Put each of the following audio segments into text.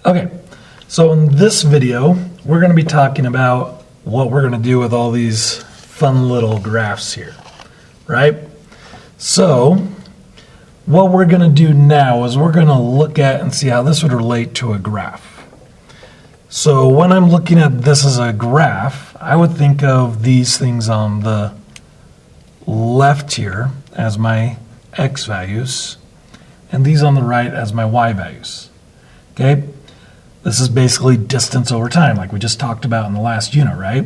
Okay, so in this video, we're going to be talking about what we're going to do with all these fun little graphs here, right? So what we're going to do now is we're going to look at and see how this would relate to a graph. So when I'm looking at this as a graph, I would think of these things on the left here as my x values, and these on the right as my y values, okay? This is basically distance over time, like we just talked about in the last unit, right?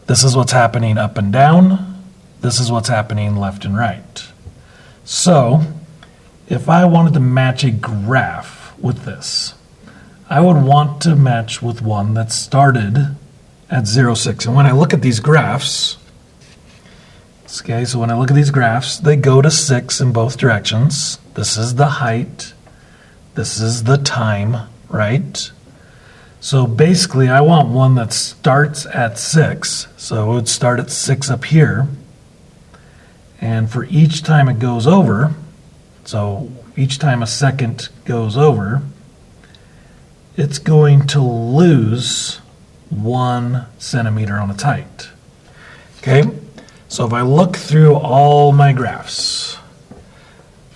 This is what's happening up and down. This is what's happening left and right. So if I wanted to match a graph with this, I would want to match with one that started at 0, 6. And when I look at these graphs, okay, so when I look at these graphs, they go to 6 in both directions. This is the height. This is the time, right? So basically, I want one that starts at 6. So it would start at 6 up here. And for each time it goes over, so each time a second goes over, it's going to lose 1 centimeter on its height. Okay? So if I look through all my graphs,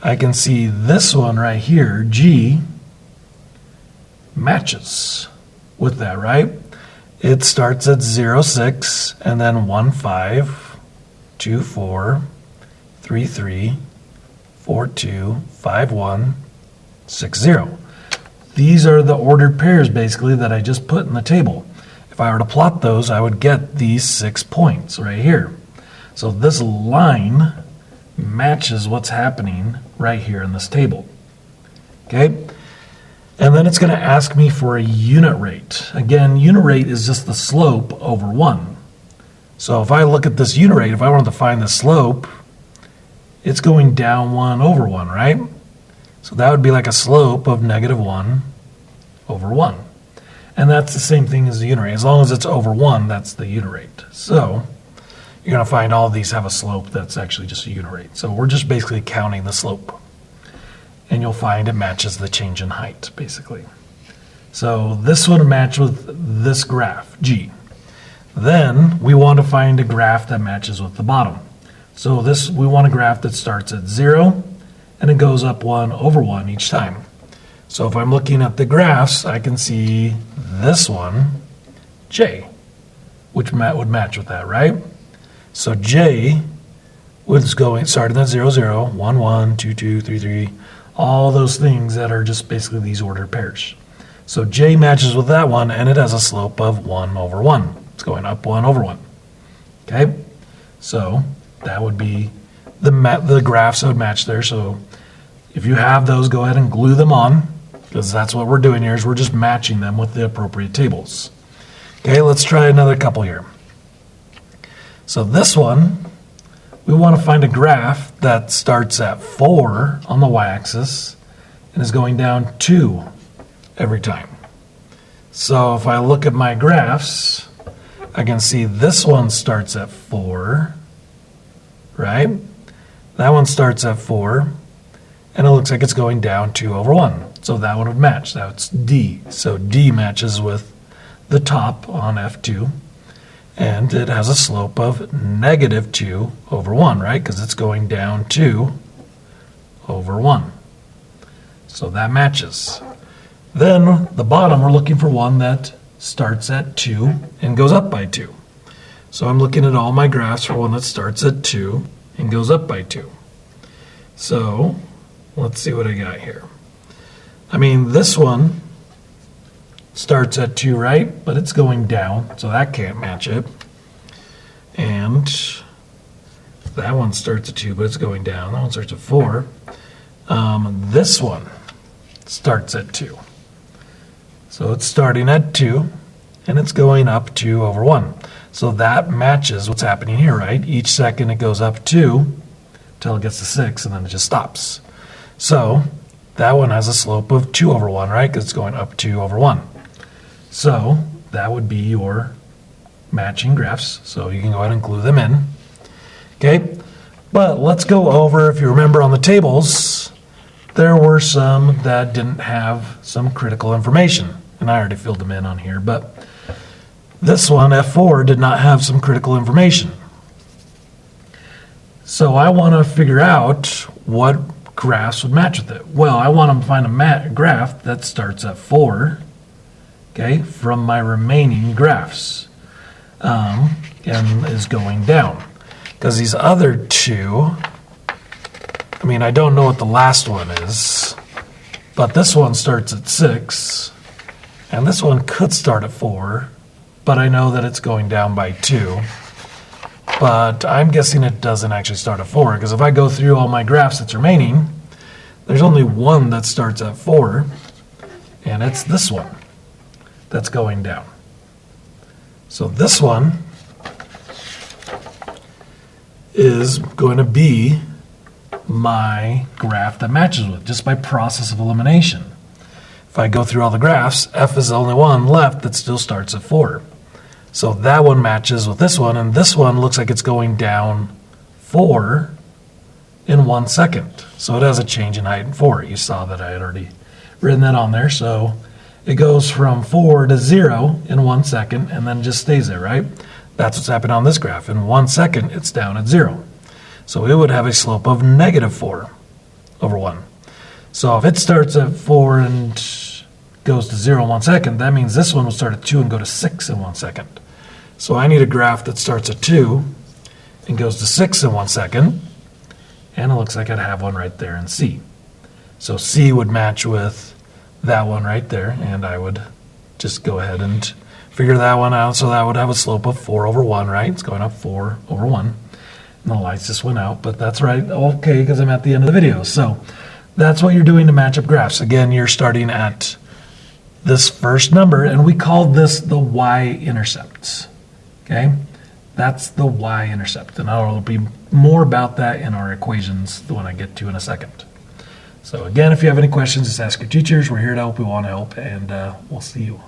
I can see this one right here, G, matches with that, right? It starts at 0, 6, and then 1, 5, 2, 4, 3, 3, 4, 2, 5, 1, 6, 0. These are the ordered pairs, basically, that I just put in the table. If I were to plot those, I would get these 6 points right here. So this line matches what's happening right here in this table. Okay? And then it's going to ask me for a unit rate. Again, unit rate is just the slope over 1. So if I look at this unit rate, if I wanted to find the slope, it's going down 1 over 1, right? So that would be like a slope of negative 1 over 1. And that's the same thing as the unit rate. As long as it's over 1, that's the unit rate. So you're going to find all of these have a slope that's actually just a unit rate. So we're just basically counting the slope. And you'll find it matches the change in height, basically. So this would match with this graph, G. Then we want to find a graph that matches with the bottom. So this, we want a graph that starts at 0, and it goes up 1 over 1 each time. So if I'm looking at the graphs, I can see this one, J, which would match with that, right? So J was going, starting at 0, 0, 1, 1, 2, 2, 3, 3, all those things that are just basically these ordered pairs. So J matches with that one, and it has a slope of 1 over 1. It's going up 1 over 1. Okay? So that would be the graphs that would match there. So if you have those, go ahead and glue them on, because that's what we're doing here, is we're just matching them with the appropriate tables. Okay, let's try another couple here. So this one, we want to find a graph that starts at 4 on the y-axis and is going down 2 every time. So if I look at my graphs, I can see this one starts at 4, right? That one starts at 4, and it looks like it's going down 2 over 1. So that one would match. That's D. So D matches with the top on F2. And it has a slope of negative 2 over 1, right? Because it's going down 2 over 1. So that matches. Then the bottom, we're looking for one that starts at 2 and goes up by 2. So I'm looking at all my graphs for one that starts at 2 and goes up by 2. So let's see what I got here. I mean, this one starts at 2, right? But it's going down, so that can't match it. And that one starts at 2, but it's going down. That one starts at 4. This one starts at 2. So it's starting at 2, and it's going up 2 over 1. So that matches what's happening here, right? Each second it goes up 2 until it gets to 6, and then it just stops. So that one has a slope of 2 over 1, right? Because it's going up 2 over 1. So that would be your matching graphs. So you can go ahead and glue them in. Okay, but let's go over, if you remember on the tables, there were some that didn't have some critical information, and I already filled them in on here, but this one, F4, did not have some critical information. So I want to figure out what graphs would match with it. Well, I want to find a graph that starts at 4, okay, from my remaining graphs, and is going down. Because these other two, I mean, I don't know what the last one is, but this one starts at 6, and this one could start at 4, but I know that it's going down by 2. But I'm guessing it doesn't actually start at 4, because if I go through all my graphs that's remaining, there's only one that starts at 4, and it's this one that's going down. So this one is going to be my graph that matches with, just by process of elimination. If I go through all the graphs, F is the only one left that still starts at 4. So that one matches with this one, and this one looks like it's going down 4 in 1 second. So it has a change in height in 4. You saw that I had already written that on there. So it goes from 4 to 0 in 1 second, and then just stays there, right? That's what's happened on this graph. In 1 second, it's down at 0. So it would have a slope of -4 over 1. So if it starts at 4 and goes to 0 in 1 second, that means this one will start at 2 and go to 6 in 1 second. So I need a graph that starts at 2 and goes to 6 in 1 second, and it looks like I'd have one right there in C. So C would match with that one right there, and I would just go ahead and figure that one out. So that would have a slope of 4 over 1, right? It's going up 4 over 1. And the lights just went out, but that's right, okay, because I'm at the end of the video. So that's what you're doing to match up graphs. Again, you're starting at this first number, and we called this the y-intercept. Okay, that's the y-intercept, and I'll be more about that in our equations, the one I get to in a second. So again, if you have any questions, just ask your teachers. We're here to help. We want to help, and we'll see you.